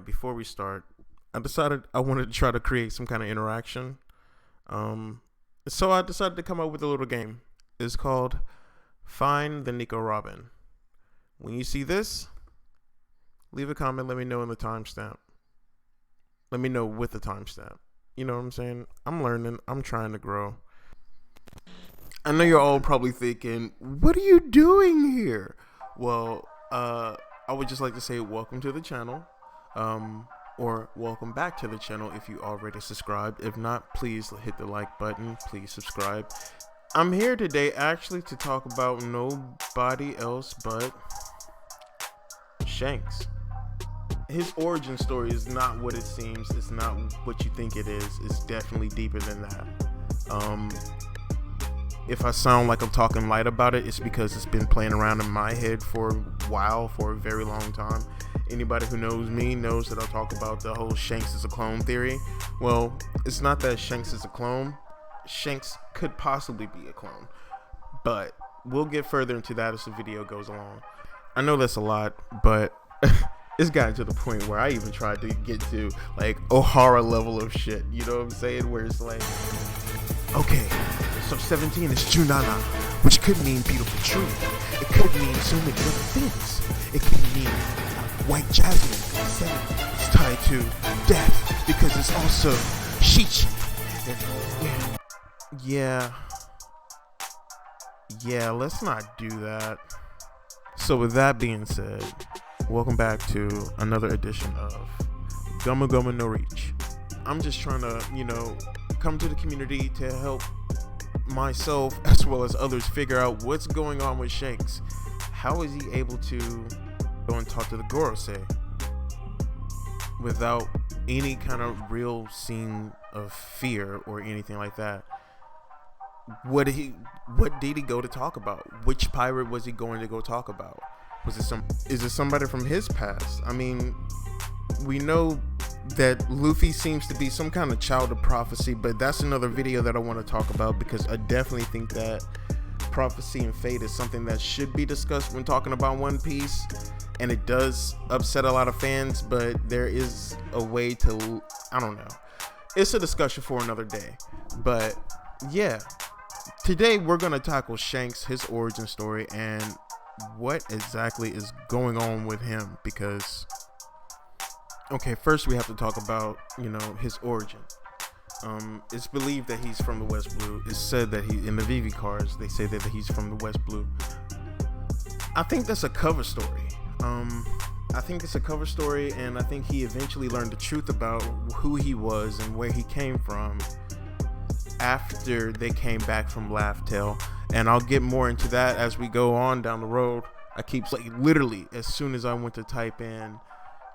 Before we start, I decided I wanted to try to create some kind of interaction. So I decided to come up with a little game. It's called Find the Nico Robin. When you see this, leave a comment. Let me know in the timestamp. Let me know with the timestamp. You know what I'm saying? I'm learning. I'm trying to grow. I know you're all probably thinking, what are you doing here? Well, I would just like to say welcome to the channel. Or welcome back to the channel if you already subscribed. If not, please hit the like button. Please subscribe. I'm here today actually to talk about nobody else but Shanks. His origin story is not what it seems. It's not what you think it is. It's definitely deeper than that. If I sound like I'm talking light about it, it's because it's been playing around in my head for a while, for a very long time. Anybody who knows me knows that I talk about the whole Shanks is a clone theory. Well, it's not that Shanks is a clone. Shanks could possibly be a clone. But we'll get further into that as the video goes along. I know that's a lot, but it's gotten to the point where I even tried to get to like O'Hara level of shit. You know what I'm saying? Where it's like, okay, so 17 is Junana, which could mean beautiful truth. It could mean so many other things. It could mean white jasmine. 7 is tied to death because it's also Shichi. Yeah, let's not do that. So with that being said, welcome back to another edition of Gomu no Reach. I'm just trying to, come to the community to help myself as well as others figure out what's going on with Shanks. How is he able to go and talk to the Gorosei without any kind of real scene of fear or anything like that? What did he go to talk about? Which pirate was he going to go talk about? Is it somebody from his past? I mean, we know that Luffy seems to be some kind of child of prophecy, but that's another video that I want to talk about because I definitely think that prophecy and fate is something that should be discussed when talking about One Piece, and it does upset a lot of fans, but there is a way to, I don't know, it's a discussion for another day. But yeah, today we're going to tackle Shanks, his origin story, and what exactly is going on with him, because okay, first we have to talk about, his origin. It's believed that he's from the West Blue. It's said that in the Vivre cards, they say that he's from the West Blue. I think that's a cover story. I think it's a cover story, and I think he eventually learned the truth about who he was and where he came from after they came back from Laugh Tale. And I'll get more into that as we go on down the road. I keep literally, as soon as I went to type in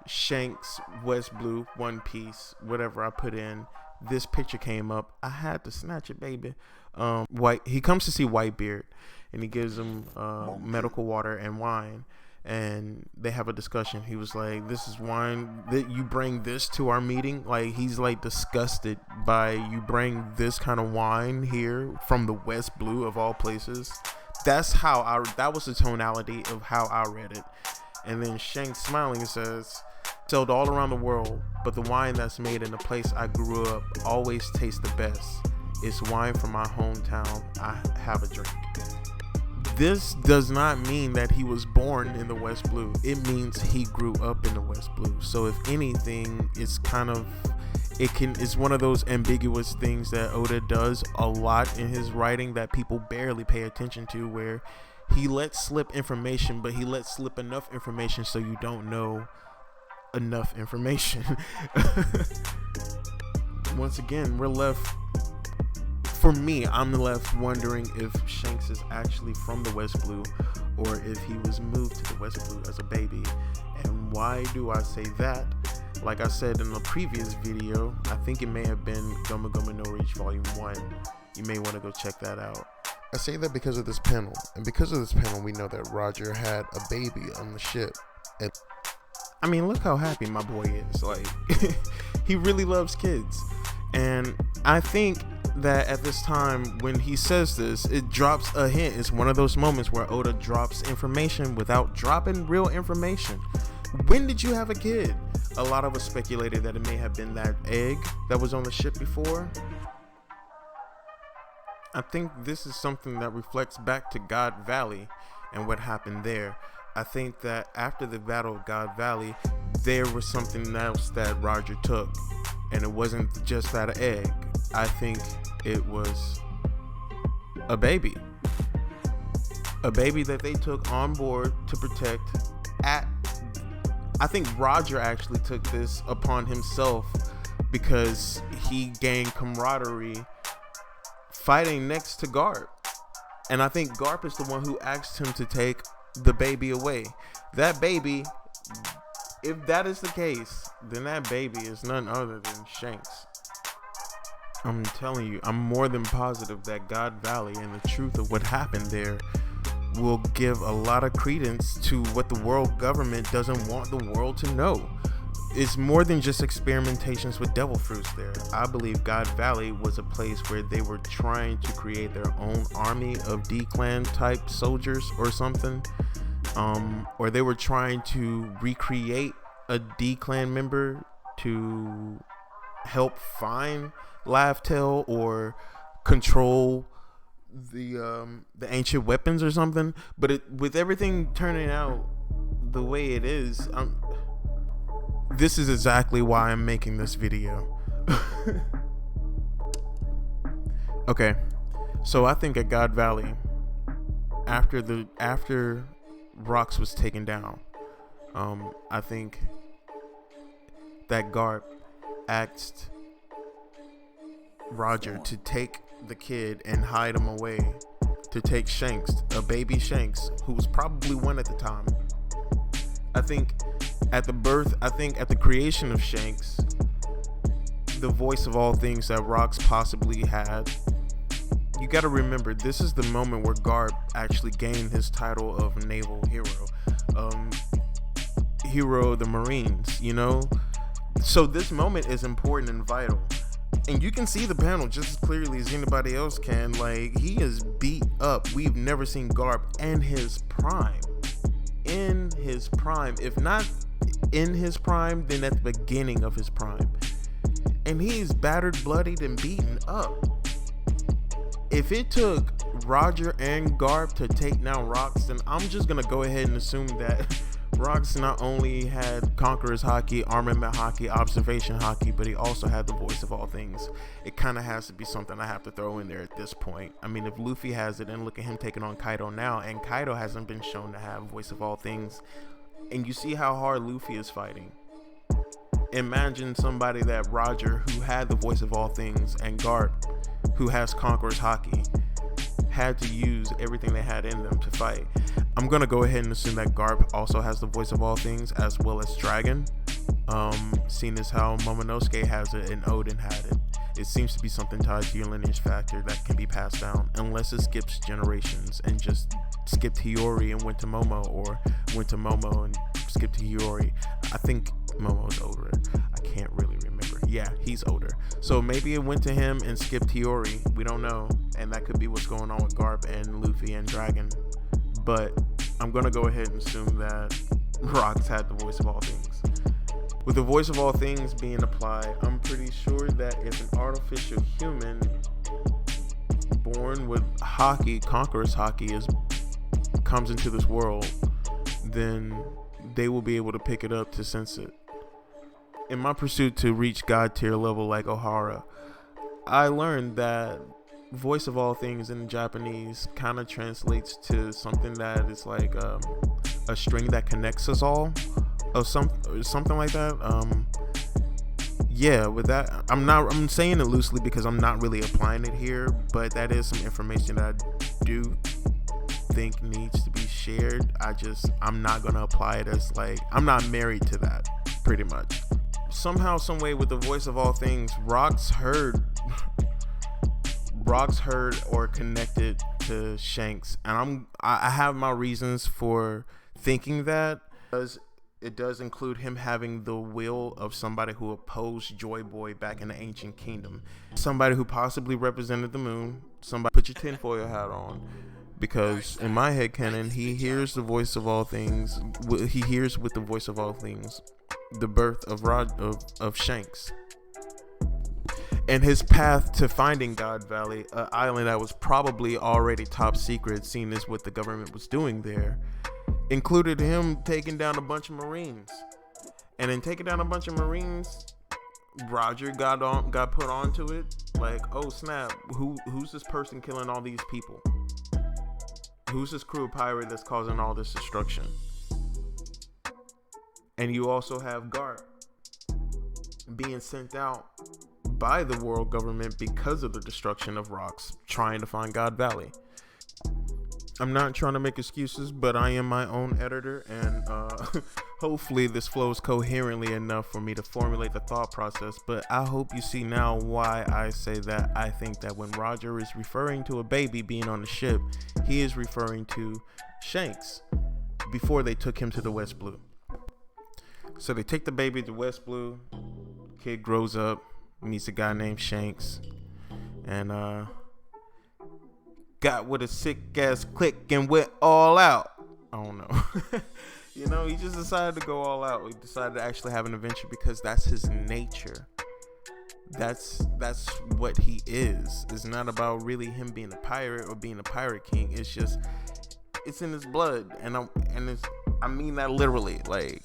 Shanks, West Blue, One Piece, whatever I put in, this picture came up. I had to snatch it, baby. He comes to see Whitebeard, and he gives him medical water and wine, and they have a discussion. He was like, this is wine that you bring this to our meeting. Like, he's like disgusted by you bring this kind of wine here from the West Blue of all places. That was the tonality of how I read it. And then Shanks smiling says, sold all around the world, but the wine that's made in the place I grew up always tastes the best. It's wine from my hometown. I have a drink. This does not mean that he was born in the West Blue. It means he grew up in the West Blue. So if anything, it's one of those ambiguous things that Oda does a lot in his writing that people barely pay attention to, where he lets slip information, but he lets slip enough information so you don't know enough information. Once again, I'm left wondering if Shanks is actually from the West Blue, or if he was moved to the West Blue as a baby. And why do I say that? Like I said in the previous video, I think it may have been Gomu no Reach Volume 1. You may want to go check that out. I say that because of this panel, and because of this panel we know that Roger had a baby on the ship. And I mean, look how happy my boy is. Like, he really loves kids. And I think that at this time when he says this, it drops a hint. It's one of those moments where Oda drops information without dropping real information. When did you have a kid? A lot of us speculated that it may have been that egg that was on the ship before. I think this is something that reflects back to God Valley and what happened there. I think that after the Battle of God Valley, there was something else that Roger took, and it wasn't just that egg. I think it was a baby that they took on board to protect. I think Roger actually took this upon himself because he gained camaraderie fighting next to Garp. And I think Garp is the one who asked him to take the baby away. That baby, if that is the case, then that baby is none other than Shanks. I'm telling you, I'm more than positive that God Valley and the truth of what happened there will give a lot of credence to what the world government doesn't want the world to know. It's more than just experimentations with devil fruits there. I believe God Valley was a place where they were trying to create their own army of D-Clan type soldiers or something. Or they were trying to recreate a D-Clan member to help find Laugh-Tale or control the ancient weapons or something. But with everything turning out the way it is, this is exactly why I'm making this video. Okay, so I think at God Valley, after Rox was taken down, I think that Garp asked Roger to take the kid and hide him away, to take Shanks, a baby Shanks, who was probably 1 at the time. I think at the creation of Shanks, the voice of all things that Rox possibly had, you got to remember, this is the moment where Garp actually gained his title of naval hero, hero of the Marines, you know? So this moment is important and vital. And you can see the panel just as clearly as anybody else can. Like, he is beat up. We've never seen Garp in his prime. In his prime. If not in his prime, then at the beginning of his prime. And he's battered, bloodied, and beaten up. If it took Roger and Garp to take down Rox, then I'm just going to go ahead and assume that Rox not only had Conqueror's Haki, Armament Haki, Observation Haki, but he also had the voice of all things. It kind of has to be something I have to throw in there at this point. I mean, if Luffy has it, and look at him taking on Kaido now, and Kaido hasn't been shown to have voice of all things, and you see how hard Luffy is fighting. Imagine somebody that Roger, who had the voice of all things, and Garp, who has Conqueror's Haki, had to use everything they had in them to fight. I'm gonna go ahead and assume that Garp also has the voice of all things, as well as Dragon. Seeing as how Momonosuke has it and Odin had it, it seems to be something tied to your lineage factor that can be passed down, unless it skips generations and just skipped Hiyori and went to Momo, or went to Momo and skipped to Hiyori. I think Momo's older. I can't really remember. Yeah, he's older. So maybe it went to him and skipped Hiyori. We don't know. And that could be what's going on with Garp and Luffy and Dragon. But I'm going to go ahead and assume that Rox had the voice of all things. With the voice of all things being applied, I'm pretty sure that if an artificial human born with Haki, Conqueror's Haki, comes into this world, then they will be able to pick it up to sense it. In my pursuit to reach God tier level like Ohara, I learned that voice of all things in Japanese kind of translates to something that is like a string that connects us all, or something like that. Yeah, with that, I'm saying it loosely because I'm not really applying it here, but that is some information that I do think needs to be shared. I'm not gonna apply it as, like, I'm not married to that, pretty much. Somehow, some way, with the voice of all things, Rox heard or connected to Shanks, and I have my reasons for thinking that, because it does include him having the will of somebody who opposed Joy Boy back in the ancient kingdom, somebody who possibly represented the moon. Somebody, put your tinfoil hat on, because in my headcanon, he hears the voice of all things. He hears with the voice of all things the birth of Shanks and his path to finding God Valley, an island that was probably already top secret, seeing as what the government was doing there, included him taking down a bunch of Marines. And in taking down a bunch of Marines, Roger got put onto it. Like, oh snap, who's this person killing all these people? Who's this crew of pirate that's causing all this destruction? And you also have Gart being sent out by the world government because of the destruction of rocks, trying to find God Valley. I'm not trying to make excuses, but I am my own editor, and hopefully this flows coherently enough for me to formulate the thought process. But I hope you see now why I say that I think that when Roger is referring to a baby being on the ship, he is referring to Shanks before they took him to the West Blue. So they take the baby to West Blue. Kid grows up, meets a guy named Shanks, and got with a sick ass click and went all out. I don't know. You know, he just decided to go all out. He decided to actually have an adventure because that's his nature. That's what he is. It's not about really him being a pirate or being a pirate king. It's just, it's in his blood, and I mean that literally. Like,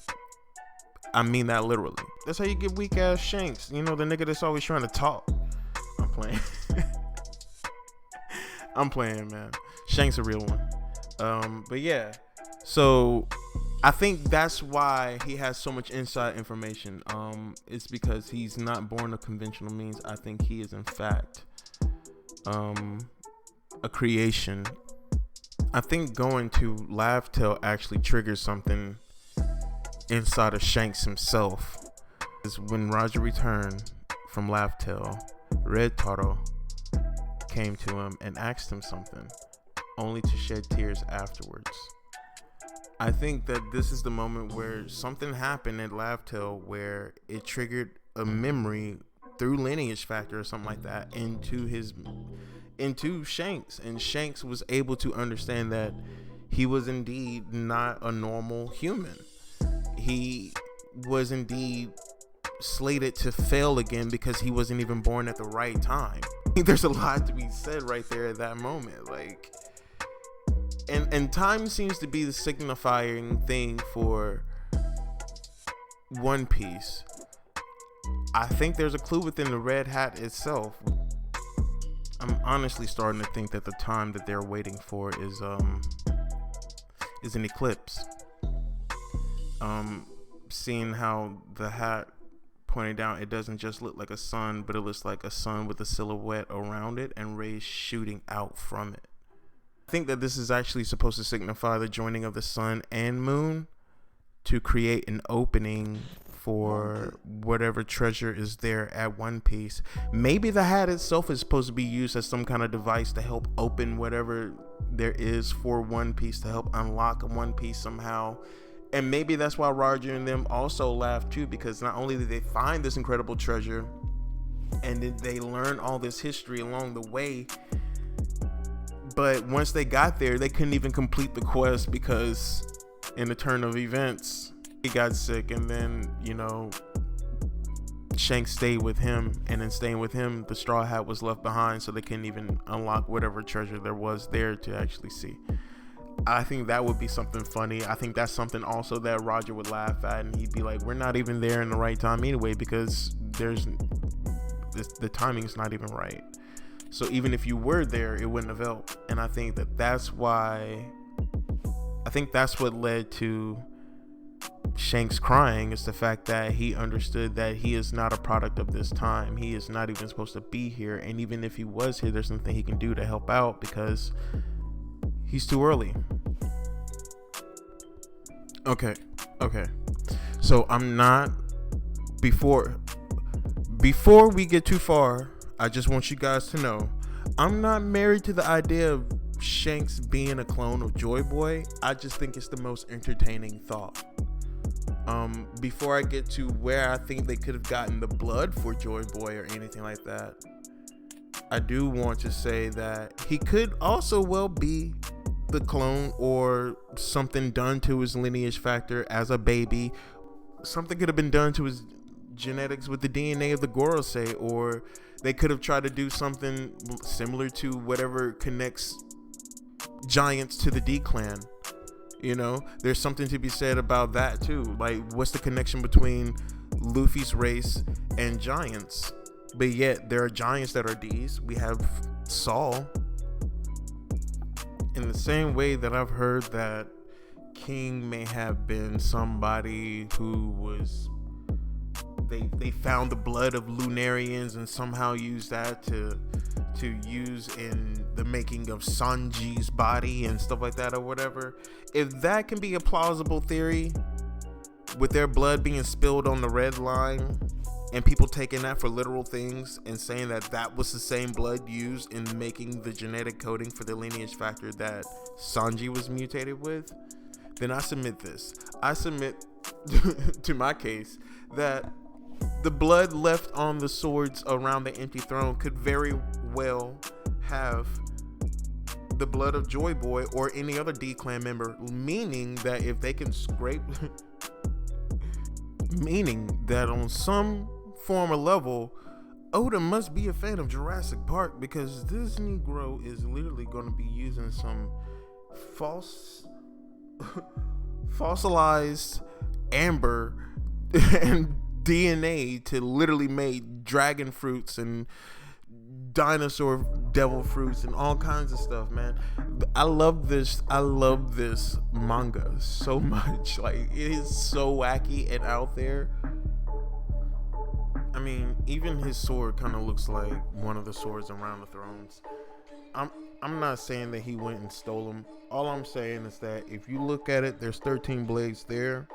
I mean that literally. That's how you get weak ass Shanks. You know, the nigga that's always trying to talk. I'm playing. I'm playing, man. Shanks a real one. But yeah. So I think that's why he has so much inside information. It's because he's not born of conventional means. I think he is in fact a creation. I think going to Laugh-Tale actually triggers something inside of Shanks himself. Is when Roger returned from Laugh-Tale, Red Taro came to him and asked him something, only to shed tears afterwards. I think that this is the moment where something happened at Laugh-Tale where it triggered a memory through lineage factor or something like that into Shanks, and Shanks was able to understand that he was indeed not a normal human. He was indeed slated to fail again because he wasn't even born at the right time. I think there's a lot to be said right there at that moment. Like, and time seems to be the signifying thing for One Piece. I think there's a clue within the Red Hat itself. I'm honestly starting to think that the time that they're waiting for is an eclipse. Seeing how the hat pointed out, it doesn't just look like a sun, but it looks like a sun with a silhouette around it and rays shooting out from it. I think that this is actually supposed to signify the joining of the sun and moon to create an opening for whatever treasure is there at One Piece. Maybe the hat itself is supposed to be used as some kind of device to help open whatever there is for One Piece, to help unlock One Piece somehow. And maybe that's why Roger and them also laugh too, because not only did they find this incredible treasure and did they learn all this history along the way, but once they got there, they couldn't even complete the quest because in the turn of events, he got sick, and then, you know, Shanks stayed with him, and in staying with him, the Straw Hat was left behind, so they couldn't even unlock whatever treasure there was there to actually see. I think that would be something funny. I think that's something also that Roger would laugh at, and he'd be like, we're not even there in the right time anyway, because the timing's not even right. So even if you were there, it wouldn't have helped. And I think that's what led to Shanks crying, is the fact that he understood that he is not a product of this time. He is not even supposed to be here. And even if he was here, there's nothing he can do to help out because he's too early. Okay. So I'm not, before we get too far, I just want you guys to know, I'm not married to the idea of Shanks being a clone of Joy Boy. I just think it's the most entertaining thought. Before I get to where I think they could have gotten the blood for Joy Boy or anything like that, I do want to say that he could also well be the clone or something done to his lineage factor as a baby. something could have been done to his genetics with the DNA of the Gorosei, or they could have tried to do something similar to whatever connects giants to the D clan. You know, there's something to be said about that too. Like, what's the connection between Luffy's race and giants? But yet there are giants that are D's. We have Saul. In the same way that I've heard that King may have been somebody who was, they found the blood of Lunarians and somehow used that to use in the making of Sanji's body and stuff like that or whatever. If that can be a plausible theory, with their blood being spilled on the red line and people taking that for literal things and saying that that was the same blood used in making the genetic coding for the lineage factor that Sanji was mutated with, then I submit this. I submit to my case that the blood left on the swords around the empty throne could very well have the blood of Joy Boy or any other D clan member, meaning that if they can scrape meaning that on some form or level, Oda must be a fan of Jurassic Park, because this Negro is literally going to be using some fossilized amber and DNA to literally make dragon fruits and dinosaur devil fruits and all kinds of stuff, man. I love this manga so much. Like, it is so wacky and out there. I mean, even his sword kind of looks like one of the swords around the thrones. I'm not saying that he went and stole them. All I'm saying is that if you look at it, there's 13 blades there.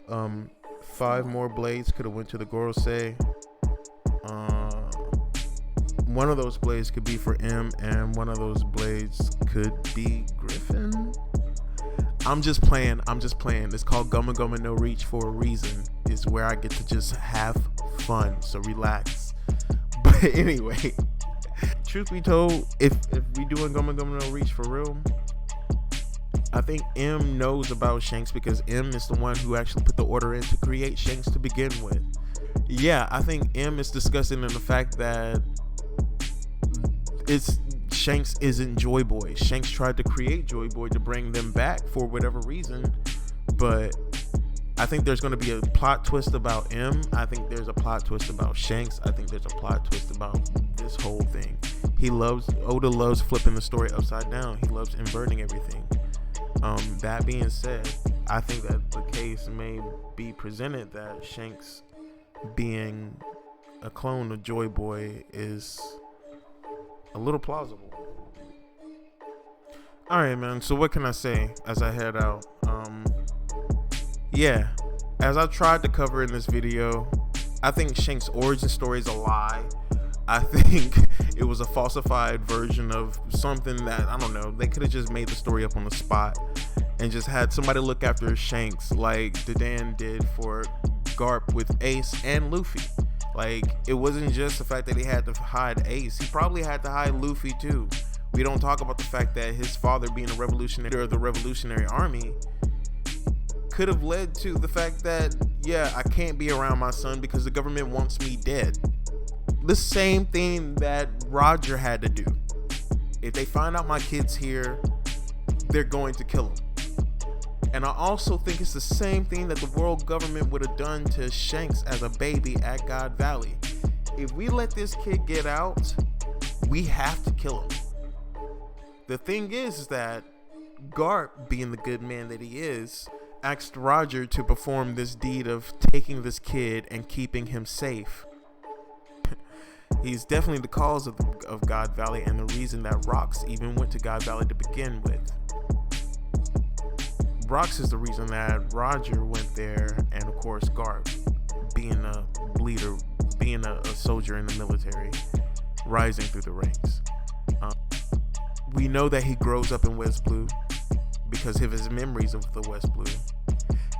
5 more blades could have went to the Gorosei. One of those blades could be for M, and one of those blades could be Griffin. I'm just playing. It's called Gomu no Reach for a reason. It's where I get to just have fun. So relax. But anyway, truth be told, if we doing Gomu no Reach for real, I think M knows about Shanks, because M is the one who actually put the order in to create Shanks to begin with. Yeah, I think M is discussing in the fact that Shanks isn't Joy Boy. Shanks tried to create Joy Boy to bring them back for whatever reason, but I think there's going to be a plot twist about M. I think there's a plot twist about Shanks. I think there's a plot twist about this whole thing. Oda loves flipping the story upside down. He loves inverting everything. That being said, I think that the case may be presented that Shanks being a clone of Joy Boy is a little plausible. Alright, man, so what can I say as I head out? Yeah, as I tried to cover in this video, I think Shanks' origin story is a lie. I think it was a falsified version of something that, I don't know, they could have just made the story up on the spot and just had somebody look after Shanks like Dadan did for Garp with Ace and Luffy. Like, it wasn't just the fact that he had to hide Ace. He probably had to hide Luffy too. We don't talk about the fact that his father being a revolutionary of the Revolutionary Army could have led to the fact that, yeah, I can't be around my son because the government wants me dead. The same thing that Roger had to do. If they find out my kid's here, they're going to kill him. And I also think it's the same thing that the world government would have done to Shanks as a baby at God Valley. If we let this kid get out, we have to kill him. The thing is that Garp, being the good man that he is, asked Roger to perform this deed of taking this kid and keeping him safe. He's definitely the cause of God Valley and the reason that Rox even went to God Valley to begin with. Rox is the reason that Roger went there, and of course Garp, being a leader, being a soldier in the military, rising through the ranks. We know that he grows up in West Blue because of his memories of the West Blue,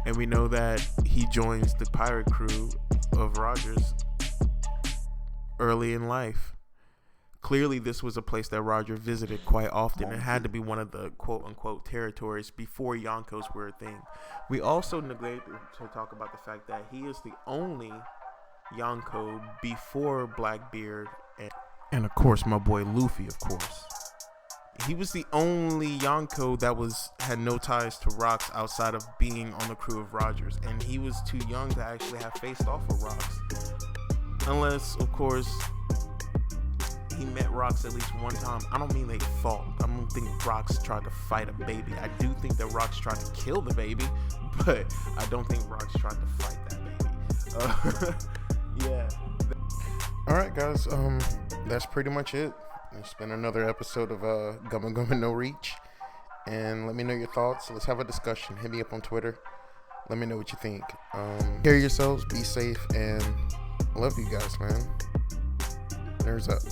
and we know that he joins the pirate crew of Rogers early in life. Clearly, this was a place that Roger visited quite often. It had to be one of the quote-unquote territories before Yonkos were a thing. We also neglected to talk about the fact that he is the only Yonko before Blackbeard and of course, my boy Luffy, of course. He was the only Yonko that had no ties to Rocks outside of being on the crew of Rogers. And he was too young to actually have faced off with Rocks. Unless, of course, he met Rocks at least one time. I don't mean they fought. I don't think Rocks tried to fight a baby. I do think that Rocks tried to kill the baby, but I don't think Rocks tried to fight that baby. Yeah. Alright guys, that's pretty much it. It's been another episode of Gomu No Reach. And let me know your thoughts. Let's have a discussion. Hit me up on Twitter. Let me know what you think. Care yourselves, be safe, and love you guys, man. Nerves up.